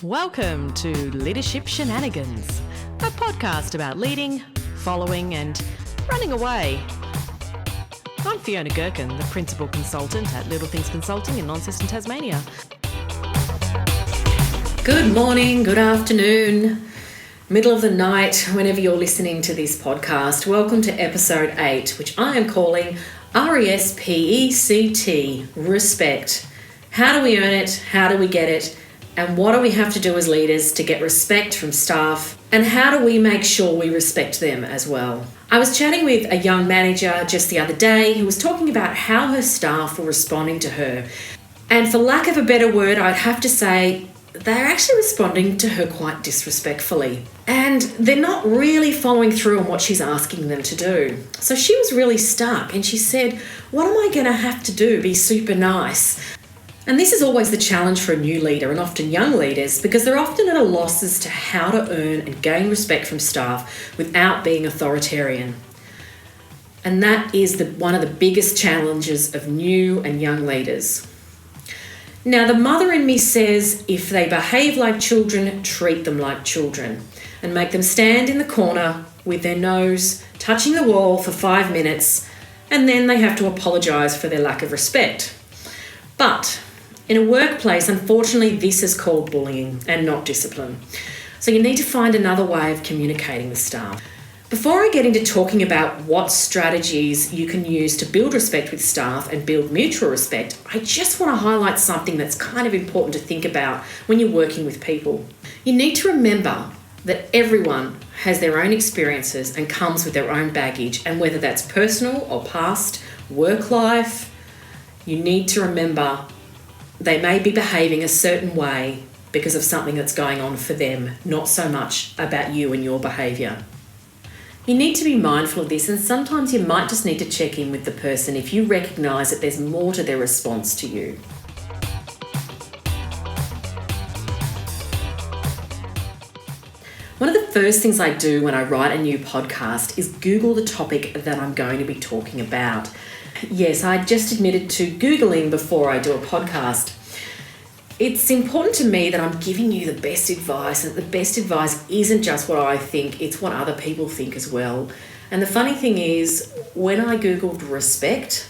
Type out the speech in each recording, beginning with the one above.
Welcome to Leadership Shenanigans, a podcast about leading, following and running away. I'm Fiona Gherkin, the Principal Consultant at Little Things Consulting in Launceston, Tasmania. Good morning, good afternoon, middle of the night, whenever you're listening to this podcast. Welcome to episode 8, which I am calling RESPECT, Respect. How do we earn it? How do we get it? And what do we have to do as leaders to get respect from staff? And how do we make sure we respect them as well? I was chatting with a young manager just the other day who was talking about how her staff were responding to her. And for lack of a better word, I'd have to say they're actually responding to her quite disrespectfully. And they're not really following through on what she's asking them to do. So she was really stuck and she said, what am I going to have to do? Be super nice? And this is always the challenge for a new leader and often young leaders because they're often at a loss as to how to earn and gain respect from staff without being authoritarian. And that is one of the biggest challenges of new and young leaders. Now, the mother in me says if they behave like children, treat them like children and make them stand in the corner with their nose touching the wall for 5 minutes and then they have to apologise for their lack of respect. But in a workplace, unfortunately, this is called bullying and not discipline. So you need to find another way of communicating with staff. Before I get into talking about what strategies you can use to build respect with staff and build mutual respect, I just want to highlight something that's kind of important to think about when you're working with people. You need to remember that everyone has their own experiences and comes with their own baggage, and whether that's personal or past, work life, you need to remember they may be behaving a certain way because of something that's going on for them, not so much about you and your behaviour. You need to be mindful of this, and sometimes you might just need to check in with the person if you recognise that there's more to their response to you. One of the first things I do when I write a new podcast is Google the topic that I'm going to be talking about. Yes, I just admitted to Googling before I do a podcast. It's important to me that I'm giving you the best advice, and the best advice isn't just what I think, it's what other people think as well. And the funny thing is, when I Googled respect,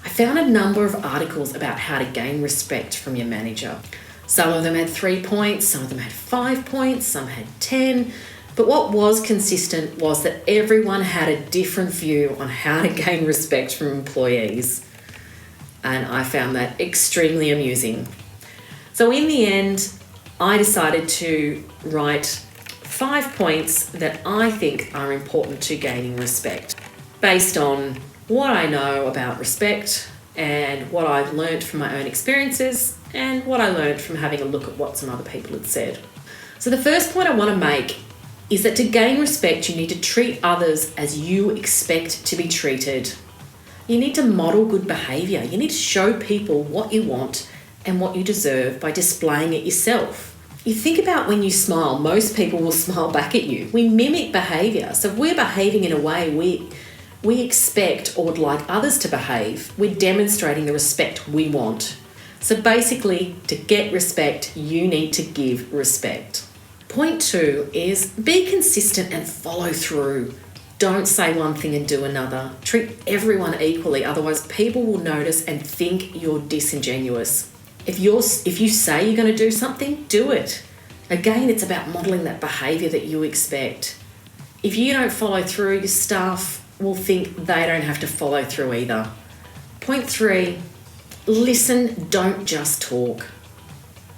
I found a number of articles about how to gain respect from your manager. Some of them had 3 points, some of them had 5 points, some had 10. But what was consistent was that everyone had a different view on how to gain respect from employees. And I found that extremely amusing. So in the end, I decided to write 5 points that I think are important to gaining respect, based on what I know about respect and what I've learned from my own experiences and what I learned from having a look at what some other people had said. So the first point I want to make is that to gain respect, you need to treat others as you expect to be treated. You need to model good behaviour. You need to show people what you want and what you deserve by displaying it yourself. You think about when you smile, most people will smile back at you. We mimic behaviour. So if we're behaving in a way we expect or would like others to behave, we're demonstrating the respect we want. So basically, to get respect, you need to give respect. Point 2 is be consistent and follow through. Don't say one thing and do another. Treat everyone equally, otherwise people will notice and think you're disingenuous. If you say you're going to do something, do it. Again, it's about modelling that behaviour that you expect. If you don't follow through, your staff will think they don't have to follow through either. Point 3, listen, don't just talk.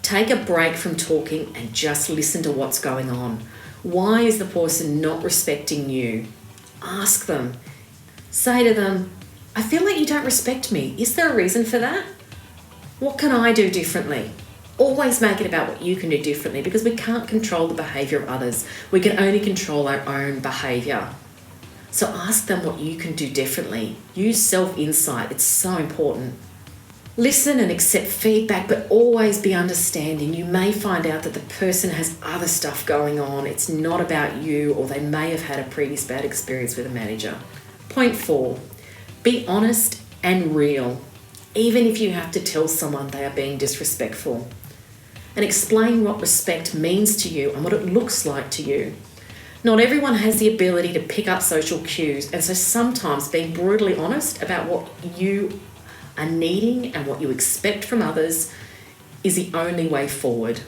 Take a break from talking and just listen to what's going on. Why is the person not respecting you? Ask them. Say to them, I feel like you don't respect me. Is there a reason for that? What can I do differently? Always make it about what you can do differently, because we can't control the behaviour of others. We can only control our own behaviour. So ask them what you can do differently. Use self-insight. It's so important. Listen and accept feedback, but always be understanding. You may find out that the person has other stuff going on. It's not about you, or they may have had a previous bad experience with a manager. Point 4, be honest and real, even if you have to tell someone they are being disrespectful. and explain what respect means to you and what it looks like to you. Not everyone has the ability to pick up social cues, and so sometimes being brutally honest about what you are needing and what you expect from others is the only way forward.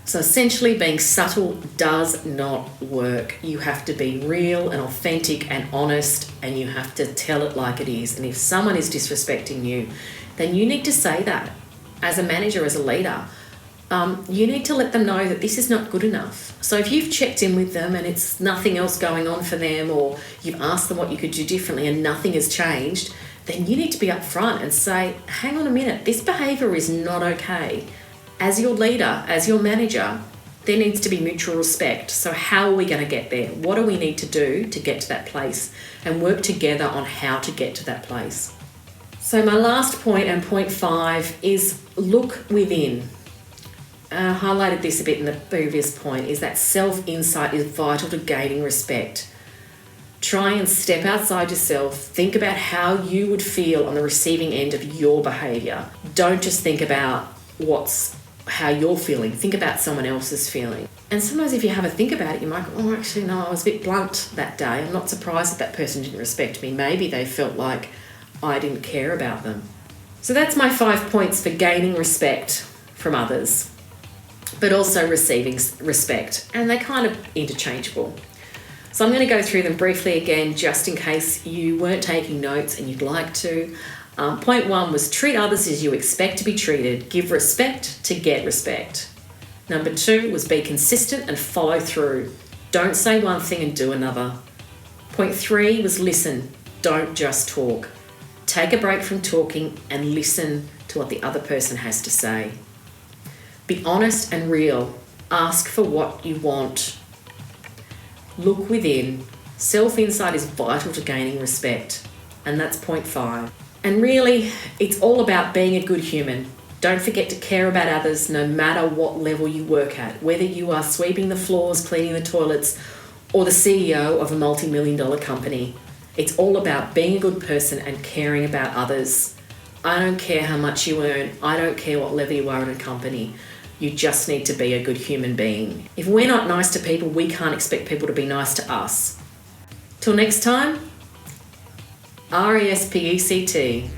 So essentially, being subtle does not work. You have to be real and authentic and honest, and you have to tell it like it is. And if someone is disrespecting you, then you need to say that. As a manager, as a leader, you need to let them know that this is not good enough. So if you've checked in with them and it's nothing else going on for them, or you've asked them what you could do differently and nothing has changed, then you need to be upfront and say, hang on a minute, this behaviour is not okay. As your leader, as your manager, there needs to be mutual respect. So how are we going to get there? What do we need to do to get to that place? And work together on how to get to that place. So my last point, and point 5, is look within. I highlighted this a bit in the previous point, is that self-insight is vital to gaining respect. Try and step outside yourself. Think about how you would feel on the receiving end of your behaviour. Don't just think about how you're feeling. Think about someone else's feeling. And sometimes if you have a think about it, you might go, oh, actually, no, I was a bit blunt that day. I'm not surprised that person didn't respect me. Maybe they felt like I didn't care about them. So that's my 5 points for gaining respect from others, but also receiving respect. And they're kind of interchangeable. So I'm going to go through them briefly again, just in case you weren't taking notes and you'd like to. Point 1 was treat others as you expect to be treated. Give respect to get respect. Number 2 was be consistent and follow through. Don't say one thing and do another. Point 3 was listen. Don't just talk. Take a break from talking and listen to what the other person has to say. Be honest and real. Ask for what you want. Look within. Self-insight is vital to gaining respect. And that's point 5. And really, it's all about being a good human. Don't forget to care about others no matter what level you work at, whether you are sweeping the floors, cleaning the toilets, or the CEO of a multi-million-dollar company. It's all about being a good person and caring about others. I don't care how much you earn. I don't care what level you are in a company. You just need to be a good human being. If we're not nice to people, we can't expect people to be nice to us. Till next time, RESPECT.